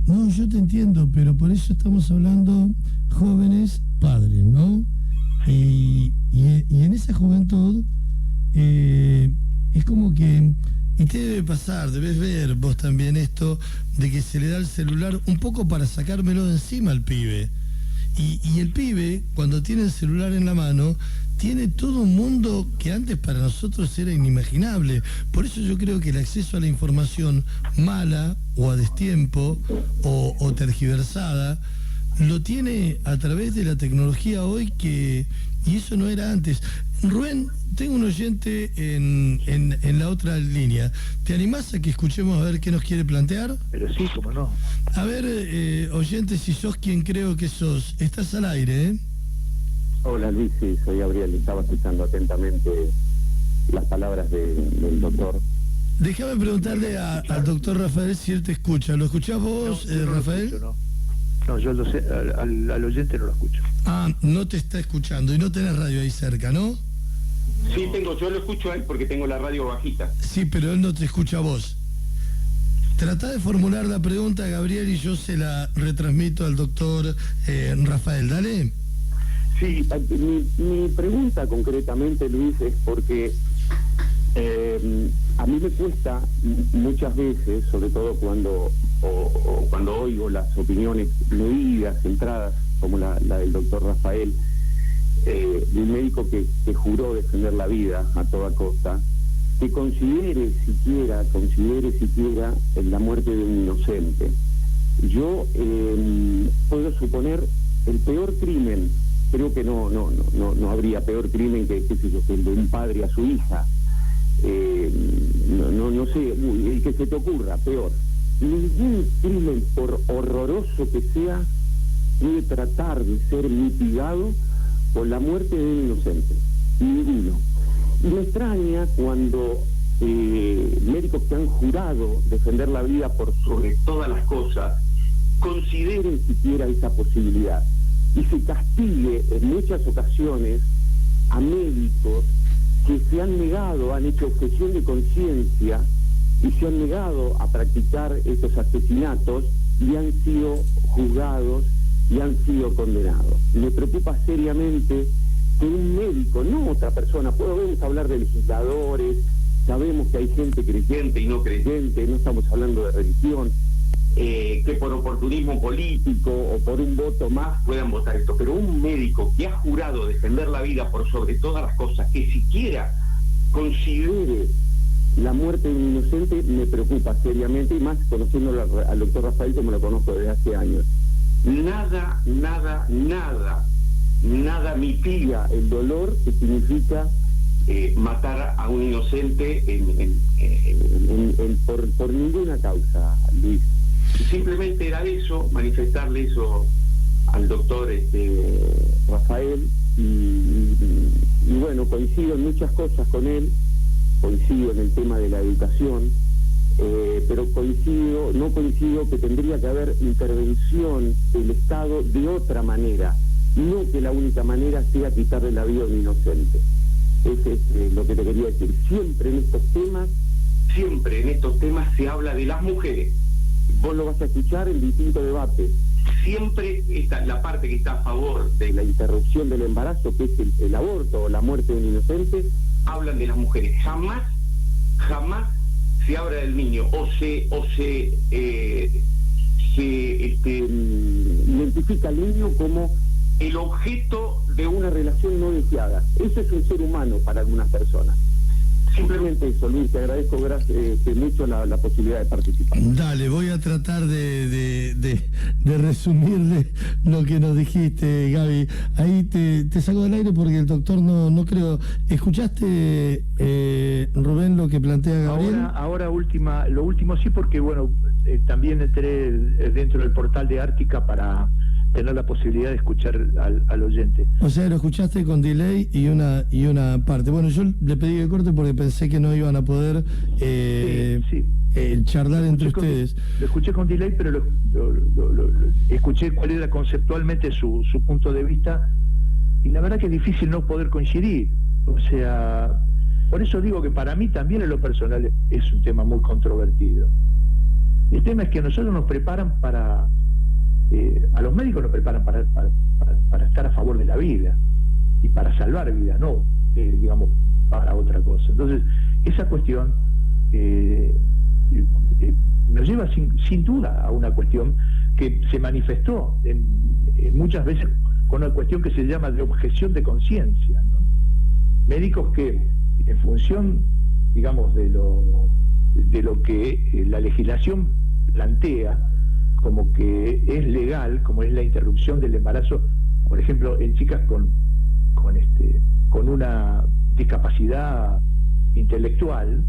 No, yo te entiendo, pero por eso estamos hablando jóvenes padres, ¿no? Y en esa juventud es como que, y te debe pasar, debes ver vos también esto, de que se le da el celular un poco para sacármelo de encima al pibe. Y el pibe, cuando tiene el celular en la mano, tiene todo un mundo que antes para nosotros era inimaginable. Por eso yo creo que el acceso a la información mala o a destiempo o tergiversada lo tiene a través de la tecnología hoy, y eso no era antes. Rubén, tengo un oyente en la otra línea. ¿Te animás a que escuchemos a ver qué nos quiere plantear?
Pero sí, cómo no.
A ver, oyente, si sos quien creo que sos. Estás al aire, ¿eh?
Hola Luis, sí, soy Gabriel, estaba escuchando atentamente las palabras del doctor.
Déjame preguntarle al doctor Rafael si él te escucha. ¿Lo escuchás vos,
no
Rafael?
Lo escucho, no, yo al oyente no lo escucho.
Ah, no te está escuchando y no tenés radio ahí cerca, ¿no?
Sí, yo lo escucho a él porque tengo la radio bajita.
Sí, pero él no te escucha a vos. Tratá de formular la pregunta, Gabriel, y yo se la retransmito al doctor Rafael. Dale.
Sí, mi pregunta concretamente, Luis, es porque a mí me cuesta muchas veces, sobre todo cuando oigo las opiniones leídas, centradas, como la del doctor Rafael, de un médico que juró defender la vida a toda costa, que considere siquiera la muerte de un inocente. Yo puedo suponer el peor crimen. Creo que no habría peor crimen que el de un padre a su hija. No sé, el que se te ocurra, peor. Ningún crimen, por horroroso que sea, puede tratar de ser mitigado por la muerte de un inocente. Ninguno. Y me extraña cuando médicos que han jurado defender la vida por sobre todas las cosas consideren siquiera esa posibilidad. Y se castigue en muchas ocasiones a médicos que se han negado, han hecho objeción de conciencia y se han negado a practicar estos asesinatos y han sido juzgados y han sido condenados. Me preocupa seriamente que un médico, no otra persona, podemos hablar de legisladores, sabemos que hay gente creyente y no creyente, no estamos hablando de religión, que por oportunismo político o por un voto más puedan votar esto, pero un médico que ha jurado defender la vida por sobre todas las cosas, que siquiera considere la muerte de un inocente, me preocupa seriamente, y más conociendo al doctor Rafael como lo conozco desde hace años. Nada mitiga el dolor que significa matar a un inocente por ninguna causa, Luis. Simplemente era eso, manifestarle eso al doctor Rafael, y bueno, coincido en muchas cosas con él, coincido en el tema de la educación, pero no coincido que tendría que haber intervención del Estado de otra manera, no que la única manera sea quitarle la vida a un inocente. Eso es lo que te quería decir. Siempre en estos temas se habla de las mujeres. Vos lo vas a escuchar en distintos debates. Siempre la parte que está a favor de la interrupción del embarazo, que es el aborto o la muerte de un inocente, hablan de las mujeres. Jamás se habla del niño o se identifica al niño como el objeto de una relación no deseada. Ese es un ser humano para algunas personas. Simplemente eso, Luis, te agradezco mucho la posibilidad de participar.
Dale, voy a tratar de resumir lo que nos dijiste, Gaby. Ahí te saco del aire porque el doctor no creo. ¿Escuchaste, Rubén, lo que plantea Gabriel?
Ahora lo último sí, porque bueno, también entré dentro del portal de Ártica para tener la posibilidad de escuchar al oyente.
O sea, lo escuchaste con delay y una parte. Bueno, yo le pedí que corte porque pensé que no iban a poder charlar entre ustedes.
Lo escuché con delay, pero lo escuché cuál era conceptualmente su punto de vista, y la verdad que es difícil no poder coincidir. O sea, por eso digo que para mí también en lo personal es un tema muy controvertido. El tema es que nosotros nos preparan para... a los médicos nos preparan para estar a favor de la vida y para salvar vidas, no digamos para otra cosa. Entonces esa cuestión nos lleva sin duda a una cuestión que se manifestó muchas veces con una cuestión que se llama de objeción de conciencia, ¿no? Médicos que en función, digamos, de lo que la legislación plantea como que es legal, como es la interrupción del embarazo, por ejemplo, en chicas con una discapacidad intelectual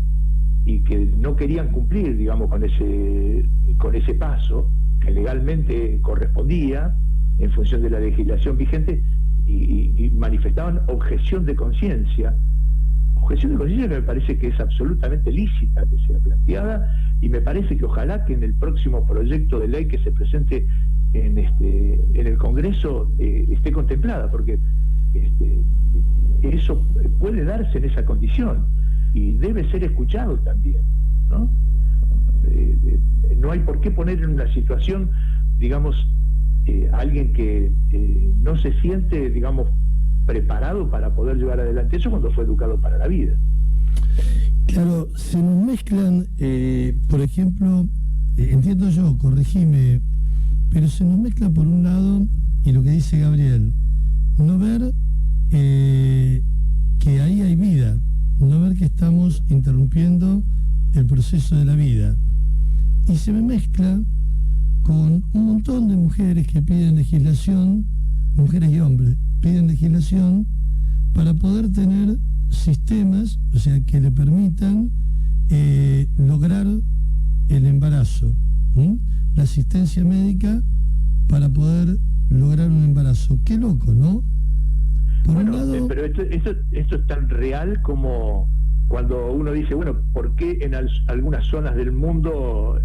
y que no querían cumplir, digamos, con ese paso que legalmente correspondía en función de la legislación vigente, y manifestaban objeción de conciencia. Objeción de conciencia que me parece que es absolutamente lícita que sea planteada, y me parece que ojalá que en el próximo proyecto de ley que se presente en el Congreso esté contemplada, porque eso puede darse en esa condición y debe ser escuchado también, ¿no? No hay por qué poner en una situación, digamos, a alguien que no se siente, digamos, preparado para poder llevar adelante eso cuando fue educado para la vida.
Claro, se nos mezclan, por ejemplo, entiendo yo, corregime, pero se nos mezcla por un lado, y lo que dice Gabriel, no ver que ahí hay vida, no ver que estamos interrumpiendo el proceso de la vida. Y se me mezcla con un montón de mujeres que piden legislación, mujeres y hombres, piden legislación para poder tener sistemas, o sea, que le permitan lograr el embarazo, la asistencia médica para poder lograr un embarazo. Qué loco, ¿no? Por un lado...
pero esto es tan real como cuando uno dice, bueno, ¿por qué en algunas zonas del mundo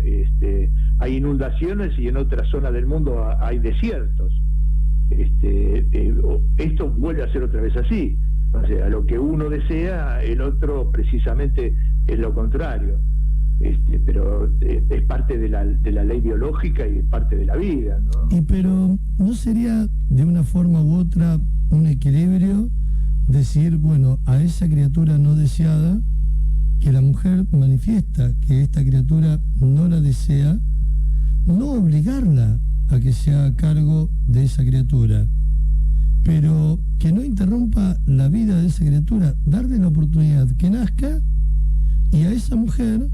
hay inundaciones y en otras zonas del mundo hay desiertos? Esto vuelve a ser otra vez así. O sea, lo que uno desea, el otro precisamente es lo contrario. Pero es parte de la ley biológica y es parte de la vida, ¿no?
Pero ¿no sería de una forma u otra un equilibrio decir, bueno, a esa criatura no deseada, que la mujer manifiesta que esta criatura no la desea, no obligarla a que se haga cargo de esa criatura, pero que no interrumpa la vida de esa criatura, darle la oportunidad que nazca, y a esa mujer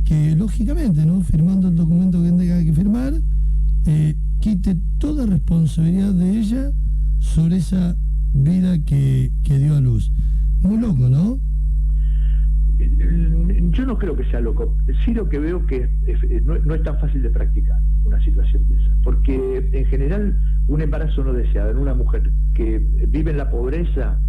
que lógicamente, ¿no?, firmando el documento que tenga que firmar, quite toda responsabilidad de ella sobre esa vida que dio a luz. Muy loco, ¿no?
Yo no creo que sea loco. Sí, lo que veo que no es tan fácil de practicar una situación de esa, porque en general un embarazo no deseado en una mujer que vive en la pobreza,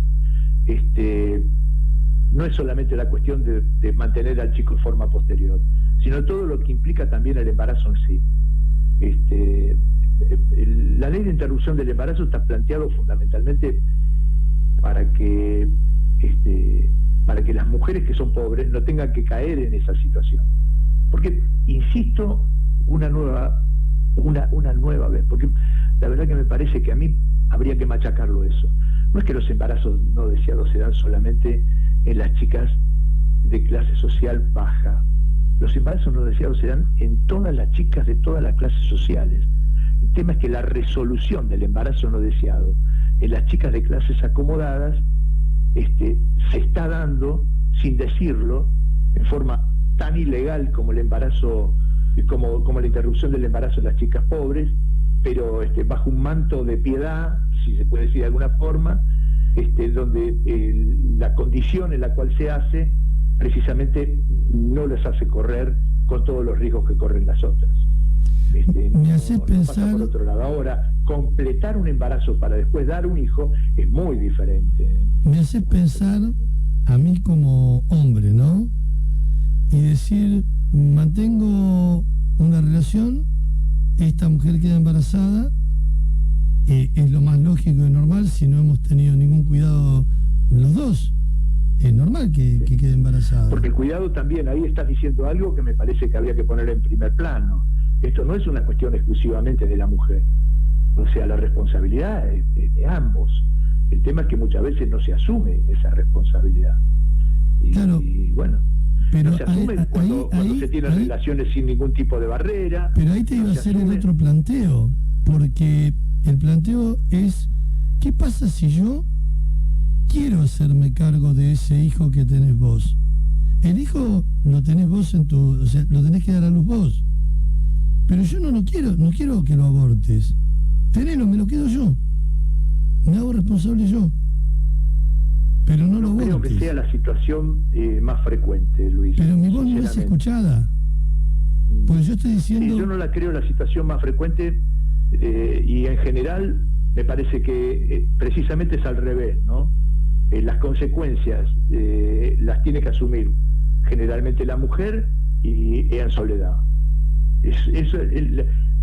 no es solamente la cuestión de mantener al chico en forma posterior, sino todo lo que implica también el embarazo en sí. La ley de interrupción del embarazo está planteado fundamentalmente para que las mujeres que son pobres no tengan que caer en esa situación. Porque, insisto, una nueva vez, porque la verdad que me parece que a mí habría que machacarlo eso. No es que los embarazos no deseados se dan solamente en las chicas de clase social baja. Los embarazos no deseados se dan en todas las chicas de todas las clases sociales. El tema es que la resolución del embarazo no deseado en las chicas de clases acomodadas se está dando, sin decirlo, en forma tan ilegal como el embarazo, como la interrupción del embarazo en las chicas pobres, pero bajo un manto de piedad, si se puede decir de alguna forma, donde la condición en la cual se hace precisamente no les hace correr con todos los riesgos que corren las otras.
Me hace pensar...
por otro lado. Ahora, completar un embarazo para después dar un hijo es muy diferente.
Me hace pensar a mí como hombre, ¿no? Y decir, mantengo una relación, esta mujer queda embarazada, es lo más lógico y normal si no hemos tenido ningún cuidado los dos. Es normal que quede embarazada.
Porque el cuidado también, ahí estás diciendo algo que me parece que habría que poner en primer plano. Esto no es una cuestión exclusivamente de la mujer. O sea, la responsabilidad es de ambos. El tema es que muchas veces no se asume esa responsabilidad.
Claro,
y bueno,
pero
no se asume cuando se tienen relaciones sin ningún tipo de barrera.
Pero ahí te iba a hacer el otro planteo, porque el planteo es, ¿qué pasa si yo quiero hacerme cargo de ese hijo que tenés vos? El hijo lo tenés vos o sea, lo tenés que dar a luz vos. Pero yo no quiero que lo abortes. Tenelo, me lo quedo yo. Me hago responsable yo. Pero no lo abortes.
Creo que sea la situación más frecuente, Luis.
Pero mi voz no es escuchada. Pues yo estoy diciendo...
Sí, yo no la creo la situación más frecuente y en general me parece que precisamente es al revés, ¿no? Las consecuencias las tiene que asumir generalmente la mujer y en soledad.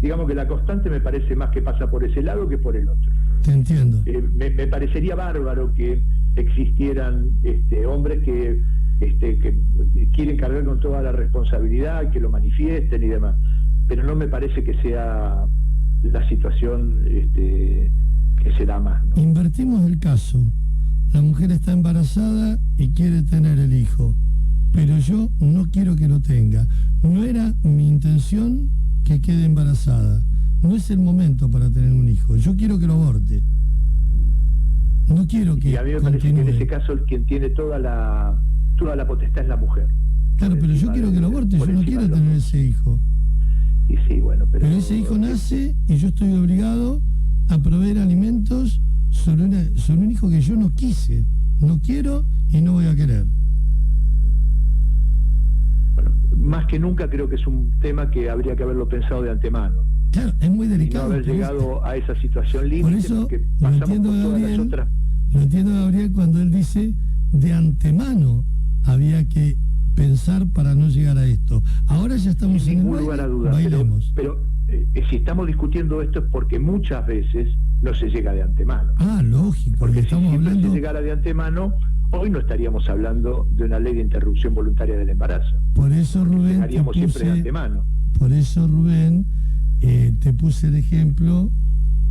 Digamos que la constante me parece más que pasa por ese lado que por el otro.
Te entiendo.
Me parecería bárbaro que existieran hombres que quieren cargar con toda la responsabilidad, que lo manifiesten y demás, pero no me parece que sea la situación que se da más, ¿no?
Invertimos el caso. La mujer está embarazada y quiere tener el hijo, pero yo no quiero que lo tenga. No era mi intención que quede embarazada. No es el momento para tener un hijo. Yo quiero que lo aborte. No quiero que...
Y a mí me parece que en ese caso quien tiene toda la potestad es la mujer.
Claro, pero yo quiero que lo aborte. Yo no quiero tener ese hijo.
Y sí, bueno, pero
ese hijo nace y yo estoy obligado a proveer alimentos sobre un hijo que yo no quise, no quiero y no voy a querer.
Bueno, más que nunca creo que es un tema que habría que haberlo pensado de antemano.
Claro, es muy delicado.
Y no haber llegado a esa situación límite.
Por eso
porque pasamos por todas las otras.
Lo entiendo, Gabriel, cuando él dice de antemano había que pensar para no llegar a esto. Ahora ya estamos
sin
en
ningún
el
lugar a duda,
bailemos.
Pero si estamos discutiendo esto es porque muchas veces no se llega de antemano.
Ah, lógico.
Porque si
estamos
siempre
hablando...
se llegara de antemano, hoy no estaríamos hablando de una ley de interrupción voluntaria del embarazo.
Por eso, Rubén,
llegaríamos siempre de antemano.
Por eso, Rubén, te puse el ejemplo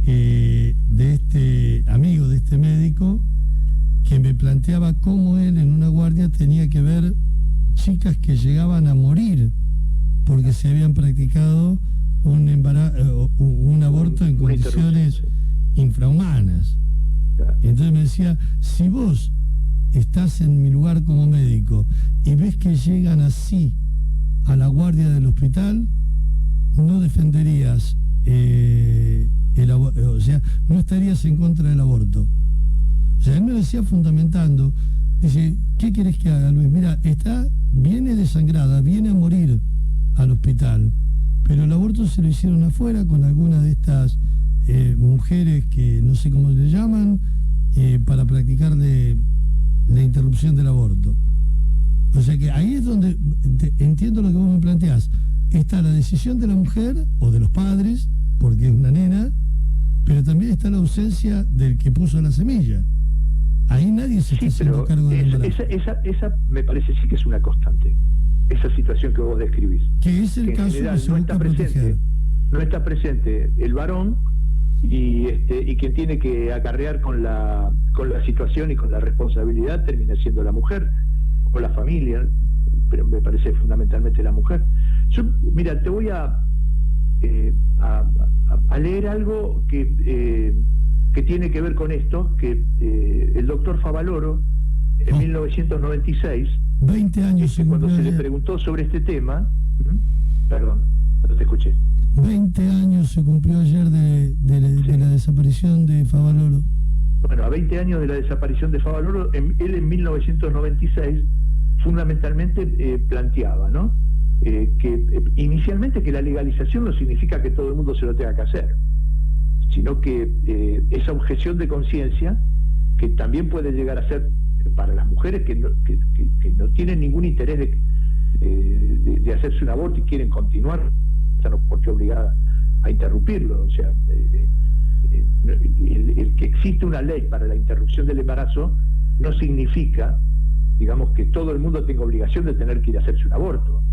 de este amigo, de este médico, que me planteaba cómo él en una guardia tenía que ver chicas que llegaban a morir porque se habían practicado un aborto en condiciones infrahumanas. Entonces me decía, si vos estás en mi lugar como médico y ves que llegan así a la guardia del hospital, no defenderías o sea, no estarías en contra del aborto. O sea, él me decía fundamentando, dice, ¿qué querés que haga, Luis? Mira, viene desangrada, viene a morir al hospital, pero el aborto se lo hicieron afuera con alguna de estas mujeres que no sé cómo le llaman, para practicar la interrupción del aborto. O sea que ahí es donde entiendo lo que vos me planteás. Está la decisión de la mujer o de los padres, porque es una nena, pero también está la ausencia del que puso la semilla. Ahí nadie se está haciendo cargo del embarazo.
Esa me parece sí que es una constante, esa situación que vos describís.
Que es el caso que se busca proteger.
No está presente el varón y quien tiene que acarrear con la situación y con la responsabilidad termina siendo la mujer o la familia, pero me parece fundamentalmente la mujer. Yo, mira, te voy a a leer algo que tiene que ver con esto, que el doctor Favaloro, en 1996,
20 años
cuando se le preguntó sobre este tema, perdón, no te escuché.
20 años se cumplió ayer de la desaparición de Favaloro.
Bueno, a 20 años de la desaparición de Favaloro, él en 1996 fundamentalmente planteaba, ¿no? Que inicialmente que la legalización no significa que todo el mundo se lo tenga que hacer, sino que esa objeción de conciencia, que también puede llegar a ser para las mujeres que no tienen ningún interés de hacerse un aborto y quieren continuar, no porque obligada a interrumpirlo. O sea, el que existe una ley para la interrupción del embarazo no significa, digamos, que todo el mundo tenga obligación de tener que ir a hacerse un aborto.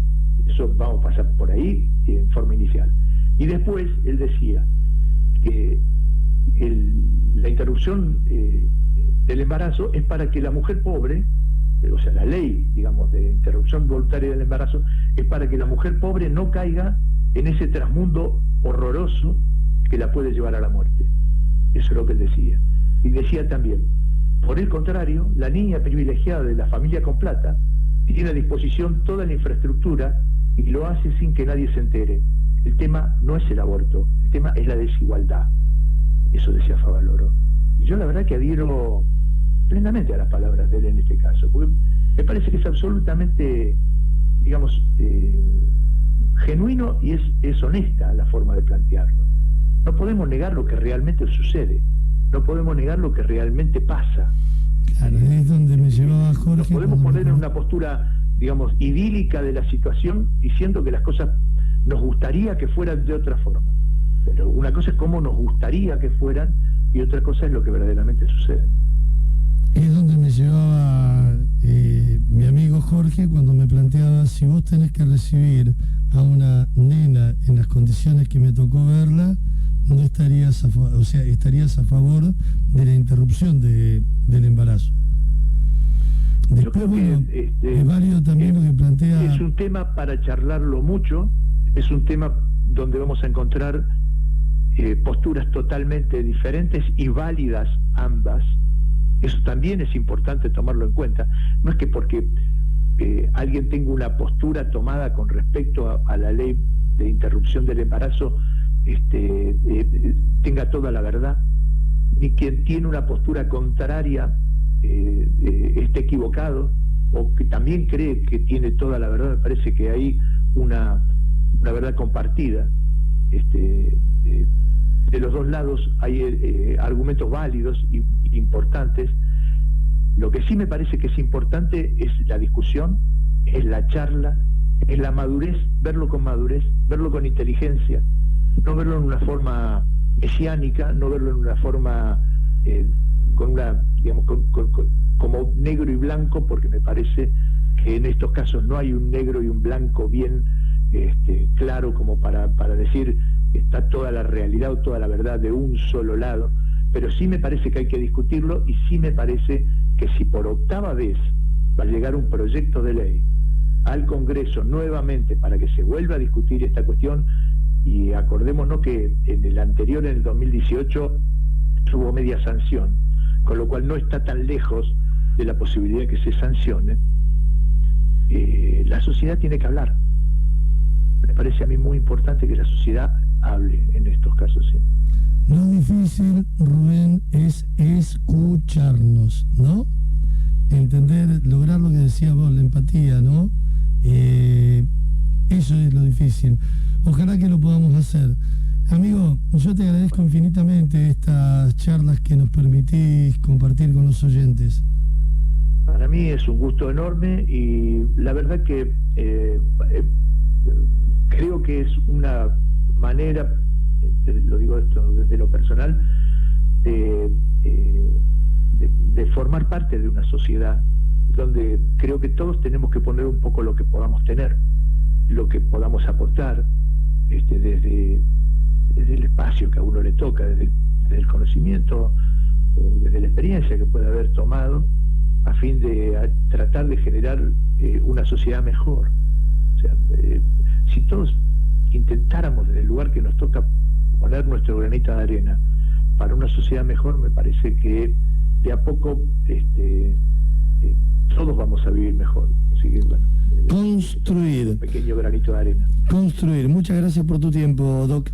Eso vamos a pasar por ahí en forma inicial. Y después él decía que la interrupción del embarazo es para que la mujer pobre, o sea, la ley, digamos, de interrupción voluntaria del embarazo, es para que la mujer pobre no caiga en ese trasmundo horroroso que la puede llevar a la muerte. Eso es lo que él decía. Y decía también, por el contrario, la niña privilegiada de la familia con plata tiene a disposición toda la infraestructura y lo hace sin que nadie se entere. El tema no es el aborto, el tema es la desigualdad. Eso decía Favaloro. Y yo la verdad que adhiero plenamente a las palabras de él en este caso, porque me parece que es absolutamente, digamos, genuino y es honesta la forma de plantearlo. No podemos negar lo que realmente sucede, no podemos negar lo que realmente pasa.
Claro, es donde me llevaba Jorge.
Nos podemos poner en una postura, digamos, idílica de la situación, diciendo que las cosas nos gustaría que fueran de otra forma. Pero una cosa es cómo nos gustaría que fueran y otra cosa es lo que verdaderamente sucede.
Es donde me llevaba mi amigo Jorge cuando me planteaba, si vos tenés que recibir a una nena en las condiciones que me tocó verla, no estarías estarías a favor de la interrupción del embarazo. Después, bueno, es válido también lo que plantea.
Es un tema para charlarlo mucho, es un tema donde vamos a encontrar posturas totalmente diferentes y válidas ambas. Eso también es importante tomarlo en cuenta. No es que porque alguien tenga una postura tomada con respecto a la ley de interrupción del embarazo tenga toda la verdad, ni quien tiene una postura contraria esté equivocado, o que también cree que tiene toda la verdad. Me parece que hay una verdad compartida. De los dos lados hay argumentos válidos y importantes. Lo que sí me parece que es importante es la discusión, es la charla, es la madurez, verlo con inteligencia, no verlo en una forma mesiánica, no verlo en una forma como negro y blanco, porque me parece que en estos casos no hay un negro y un blanco bien claro como para decir que está toda la realidad o toda la verdad de un solo lado. Pero sí me parece que hay que discutirlo, y sí me parece que si por octava vez va a llegar un proyecto de ley al Congreso nuevamente para que se vuelva a discutir esta cuestión, y acordémonos que en el anterior, en el 2018, hubo media sanción, con lo cual no está tan lejos de la posibilidad de que se sancione, la sociedad tiene que hablar. Me parece a mí muy importante que la sociedad hable en estos casos, ¿sí?
Lo difícil, Rubén, es escucharnos, ¿no? Entender, lograr lo que decías vos, la empatía, ¿no? Eso es lo difícil. Ojalá que lo podamos hacer. Amigo, yo te agradezco infinitamente estas charlas que nos permitís compartir con los oyentes.
Para mí es un gusto enorme, y la verdad que creo que es una manera, lo digo esto desde lo personal, de formar parte de una sociedad donde creo que todos tenemos que poner un poco lo que podamos tener, lo que podamos aportar, desde el espacio que a uno le toca, desde el conocimiento o desde la experiencia que puede haber tomado, a fin de tratar de generar una sociedad mejor. O sea, si todos intentamos intentáramos desde el lugar que nos toca poner nuestro granito de arena para una sociedad mejor, me parece que de a poco todos vamos a vivir mejor. Así que, bueno,
construir.
Un pequeño granito de arena.
Construir. Muchas gracias por tu tiempo, Doc.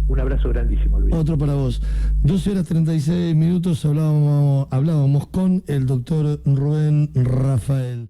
Un abrazo grandísimo, Luis.
Otro para vos. 12:36 hablábamos con el doctor Rubén Rafael.